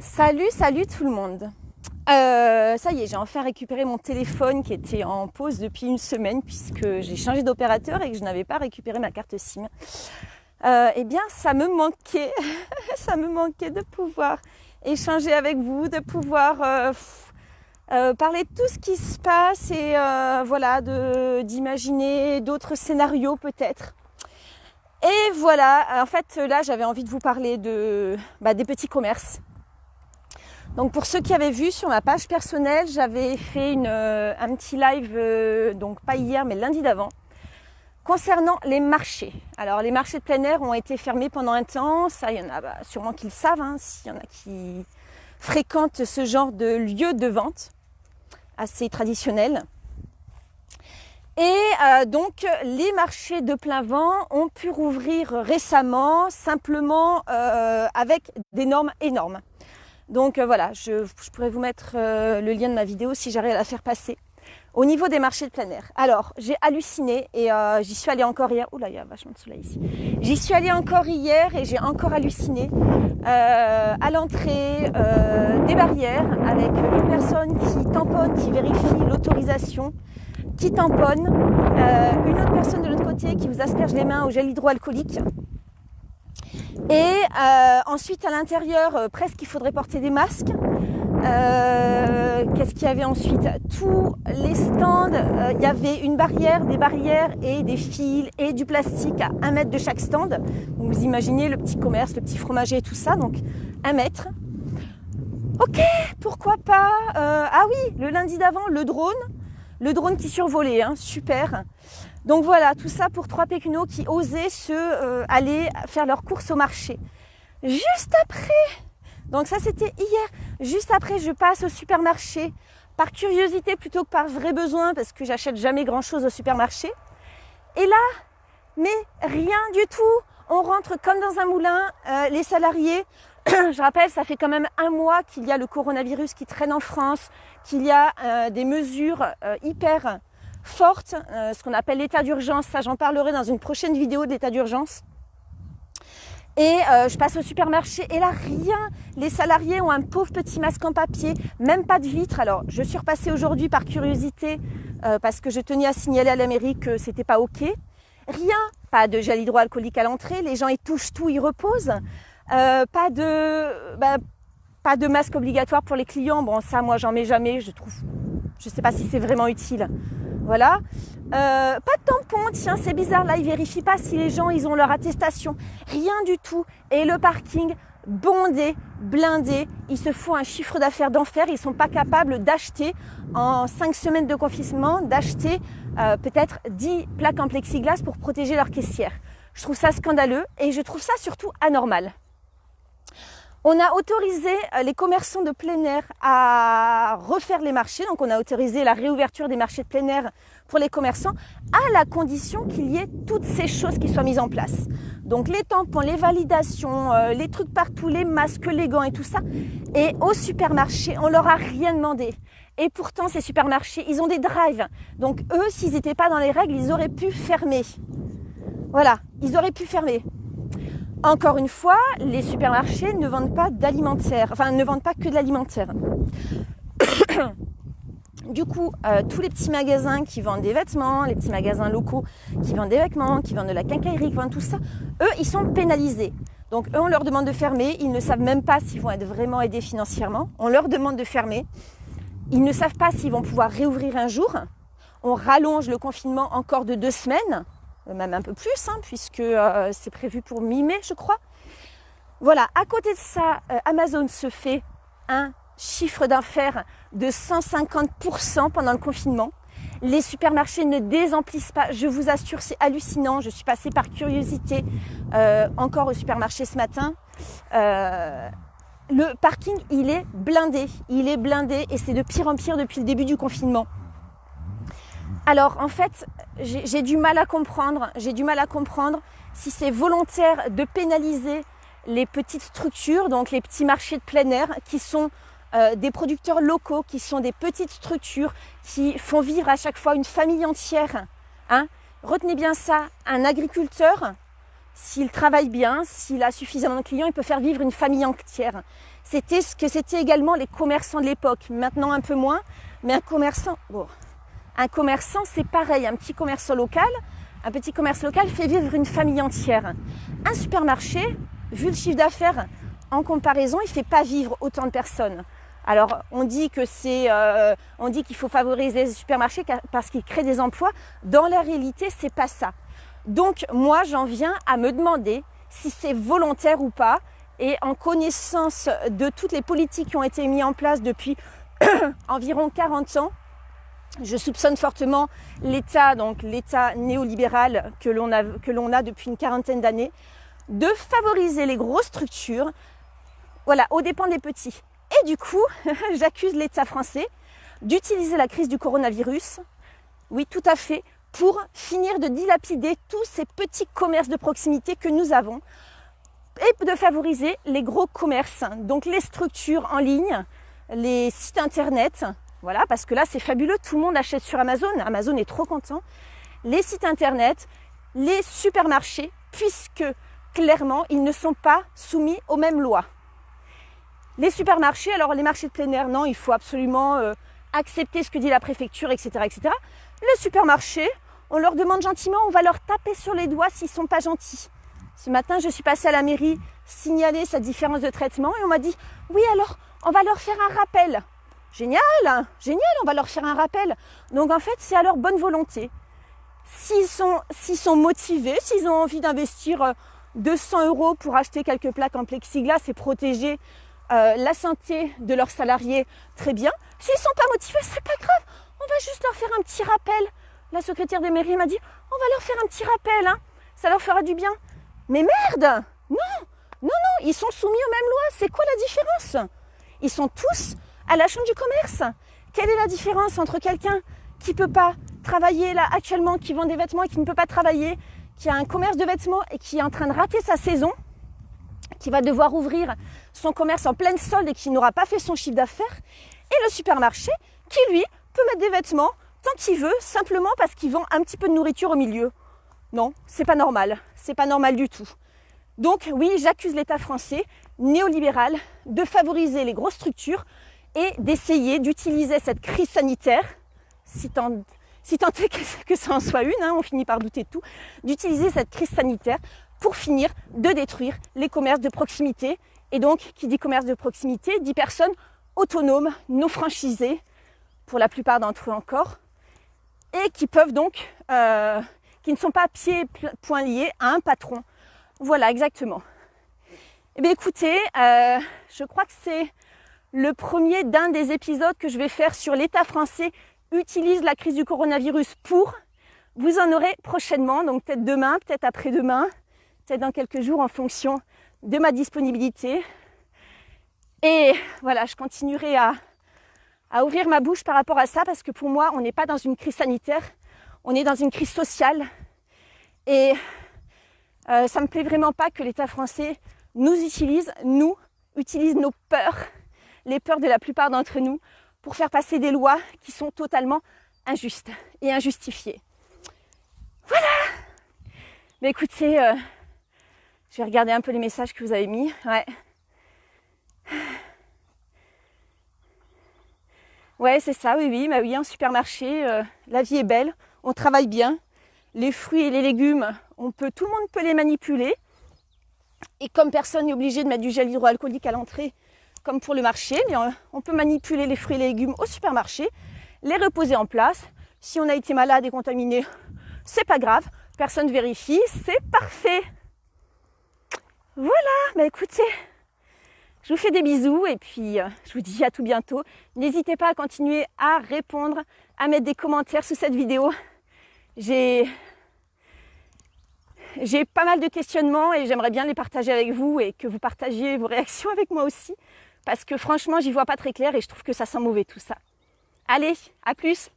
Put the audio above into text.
Salut tout le monde. Ça y est, j'ai enfin récupéré mon téléphone qui était en pause depuis une semaine puisque j'ai changé d'opérateur et que je n'avais pas récupéré ma carte SIM. Eh bien, ça me manquait, ça me manquait de pouvoir échanger avec vous, de pouvoir parler de tout ce qui se passe et voilà, d'imaginer d'autres scénarios peut-être. Et voilà, en fait là j'avais envie de vous parler des petits commerces. Donc pour ceux qui avaient vu sur ma page personnelle, j'avais fait un petit live, donc pas hier mais lundi d'avant, concernant les marchés. Alors les marchés de plein air ont été fermés pendant un temps, ça il y en a sûrement qui le savent, s'il y en a qui fréquentent ce genre de lieu de vente assez traditionnel. Et donc les marchés de plein vent ont pu rouvrir récemment, simplement avec des normes énormes. Donc voilà, je pourrais vous mettre le lien de ma vidéo si j'arrive à la faire passer. Au niveau des marchés de plein air. Alors, j'ai halluciné et j'y suis allée encore hier. Oula, il y a vachement de soleil ici. J'y suis allée encore hier et j'ai encore halluciné. À l'entrée, des barrières avec une personne qui tamponne, qui vérifie l'autorisation, qui tamponne, une autre personne de l'autre côté qui vous asperge les mains au gel hydroalcoolique. Et ensuite à l'intérieur, presque il faudrait porter des masques. Qu'est-ce qu'il y avait ensuite? Tous les stands, il y avait une barrière, des barrières et des fils et du plastique à 1 mètre de chaque stand. Donc vous imaginez le petit commerce, le petit fromager et tout ça, donc 1 mètre. Ok, pourquoi pas. Ah oui, le lundi d'avant, le drone qui survolait, super. Donc voilà, tout ça pour 3 pécunos qui osaient aller faire leurs courses au marché. Juste après, donc ça c'était hier, juste après je passe au supermarché, par curiosité plutôt que par vrai besoin, parce que j'achète jamais grand chose au supermarché. Et là, mais rien du tout, on rentre comme dans un moulin, les salariés, je rappelle, ça fait quand même 1 mois qu'il y a le coronavirus qui traîne en France, qu'il y a des mesures hyper forte, ce qu'on appelle l'état d'urgence, ça j'en parlerai dans une prochaine vidéo de l'état d'urgence. Et je passe au supermarché et là rien, les salariés ont un pauvre petit masque en papier, même pas de vitre. Alors je suis repassée aujourd'hui par curiosité parce que je tenais à signaler à la mairie que c'était pas ok. Rien, pas de gel hydroalcoolique à l'entrée, les gens ils touchent tout, ils reposent. Pas de masque obligatoire pour les clients, bon ça moi j'en mets jamais, je sais pas si c'est vraiment utile. Voilà. Pas de tampon, tiens, c'est bizarre, là, ils vérifient pas si les gens, ils ont leur attestation. Rien du tout. Et le parking, bondé, blindé, ils se font un chiffre d'affaires d'enfer. Ils sont pas capables d'acheter, en 5 semaines de confinement, d'acheter peut-être 10 plaques en plexiglas pour protéger leurs caissières. Je trouve ça scandaleux et je trouve ça surtout anormal. On a autorisé les commerçants de plein air à refaire les marchés. Donc, on a autorisé la réouverture des marchés de plein air pour les commerçants à la condition qu'il y ait toutes ces choses qui soient mises en place. Donc, les tampons, les validations, les trucs partout, les masques, les gants et tout ça. Et au supermarché, on leur a rien demandé. Et pourtant, ces supermarchés, ils ont des drives. Donc, eux, s'ils n'étaient pas dans les règles, ils auraient pu fermer. Voilà, ils auraient pu fermer. Encore une fois, les supermarchés ne vendent pas d'alimentaire, enfin ne vendent pas que de l'alimentaire. Du coup, tous les petits magasins qui vendent des vêtements, les petits magasins locaux qui vendent des vêtements, qui vendent de la quincaillerie, qui vendent tout ça, eux, ils sont pénalisés. Donc eux, on leur demande de fermer, ils ne savent même pas s'ils vont être vraiment aidés financièrement. On leur demande de fermer, ils ne savent pas s'ils vont pouvoir réouvrir un jour. On rallonge le confinement encore de 2 semaines. Même un peu plus, puisque c'est prévu pour mi-mai, je crois. Voilà, à côté de ça, Amazon se fait un chiffre d'affaires de 150% pendant le confinement. Les supermarchés ne désemplissent pas, je vous assure, c'est hallucinant. Je suis passée par curiosité encore au supermarché ce matin. Le parking, il est blindé et c'est de pire en pire depuis le début du confinement. Alors en fait, j'ai du mal à comprendre si c'est volontaire de pénaliser les petites structures, donc les petits marchés de plein air qui sont des producteurs locaux, qui sont des petites structures qui font vivre à chaque fois une famille entière. Retenez bien ça, un agriculteur s'il travaille bien, s'il a suffisamment de clients, il peut faire vivre une famille entière. C'était ce que c'était également les commerçants de l'époque. Maintenant un peu moins, mais un commerçant c'est pareil. Un petit commerce local fait vivre une famille entière. Un supermarché, vu le chiffre d'affaires en comparaison, il ne fait pas vivre autant de personnes. Alors on dit qu'il faut favoriser les supermarchés parce qu'ils créent des emplois. Dans la réalité, c'est pas ça. Donc moi j'en viens à me demander si c'est volontaire ou pas, et en connaissance de toutes les politiques qui ont été mises en place depuis environ 40 ans, je soupçonne fortement l'État néolibéral que l'on a depuis une quarantaine d'années, de favoriser les grosses structures, voilà, aux dépens des petits. Et du coup, j'accuse l'État français d'utiliser la crise du coronavirus, oui tout à fait, pour finir de dilapider tous ces petits commerces de proximité que nous avons et de favoriser les gros commerces, donc les structures en ligne, les sites internet, voilà, parce que là c'est fabuleux, tout le monde achète sur Amazon, Amazon est trop content, les sites internet, les supermarchés, puisque clairement ils ne sont pas soumis aux mêmes lois. Les supermarchés, alors les marchés de plein air, non, il faut absolument accepter ce que dit la préfecture, etc., etc. Les supermarchés, on leur demande gentiment, on va leur taper sur les doigts s'ils ne sont pas gentils. Ce matin, je suis passée à la mairie signaler sa différence de traitement et on m'a dit « Oui, alors, on va leur faire un rappel. » Génial, hein, génial, on va leur faire un rappel. Donc en fait, c'est à leur bonne volonté. S'ils sont motivés, s'ils ont envie d'investir 200 € pour acheter quelques plaques en plexiglas et protéger la santé de leurs salariés, très bien. S'ils ne sont pas motivés, c'est pas grave. On va juste leur faire un petit rappel. La secrétaire de mairie m'a dit « On va leur faire un petit rappel, hein, ça leur fera du bien. » Mais merde! Non, ils sont soumis aux mêmes lois. C'est quoi la différence? Ils sont tous à la chambre du commerce. Quelle est la différence entre quelqu'un qui ne peut pas travailler là actuellement, qui vend des vêtements et qui ne peut pas travailler, qui a un commerce de vêtements et qui est en train de rater sa saison, qui va devoir ouvrir son commerce en pleine solde et qui n'aura pas fait son chiffre d'affaires, et le supermarché qui, lui, peut mettre des vêtements tant qu'il veut, simplement parce qu'il vend un petit peu de nourriture au milieu. Non, c'est pas normal du tout. Donc oui, j'accuse l'État français, néolibéral, de favoriser les grosses structures et d'essayer d'utiliser cette crise sanitaire, si tant est que ça en soit une, hein, on finit par douter de tout, d'utiliser cette crise sanitaire pour finir de détruire les commerces de proximité. Et donc, qui dit commerce de proximité, dit personnes autonomes, non franchisées, pour la plupart d'entre eux encore, et qui peuvent donc, qui ne sont pas pieds et poings liés à un patron. Voilà, exactement. Eh bien écoutez, je crois que c'est le premier d'un des épisodes que je vais faire sur l'État français utilise la crise du coronavirus pour. Vous en aurez prochainement, donc peut-être demain, peut-être après-demain, peut-être dans quelques jours en fonction de ma disponibilité. Et voilà, je continuerai à ouvrir ma bouche par rapport à ça parce que pour moi, on n'est pas dans une crise sanitaire, on est dans une crise sociale. Et ça me plaît vraiment pas que l'État français nous utilise nos peurs, les peurs de la plupart d'entre nous, pour faire passer des lois qui sont totalement injustes et injustifiées. Voilà. Mais écoutez, je vais regarder un peu les messages que vous avez mis. Ouais, c'est ça, oui, bah oui, en supermarché, la vie est belle, on travaille bien. Les fruits et les légumes, tout le monde peut les manipuler. Et comme personne n'est obligé de mettre du gel hydroalcoolique à l'entrée, comme pour le marché, mais on peut manipuler les fruits et les légumes au supermarché, les reposer en place. Si on a été malade et contaminé, c'est pas grave, personne vérifie, c'est parfait. Voilà, bah écoutez, je vous fais des bisous et puis je vous dis à tout bientôt. N'hésitez pas à continuer à répondre, à mettre des commentaires sous cette vidéo. J'ai pas mal de questionnements et j'aimerais bien les partager avec vous et que vous partagiez vos réactions avec moi aussi. Parce que franchement, j'y vois pas très clair et je trouve que ça sent mauvais tout ça. Allez, à plus!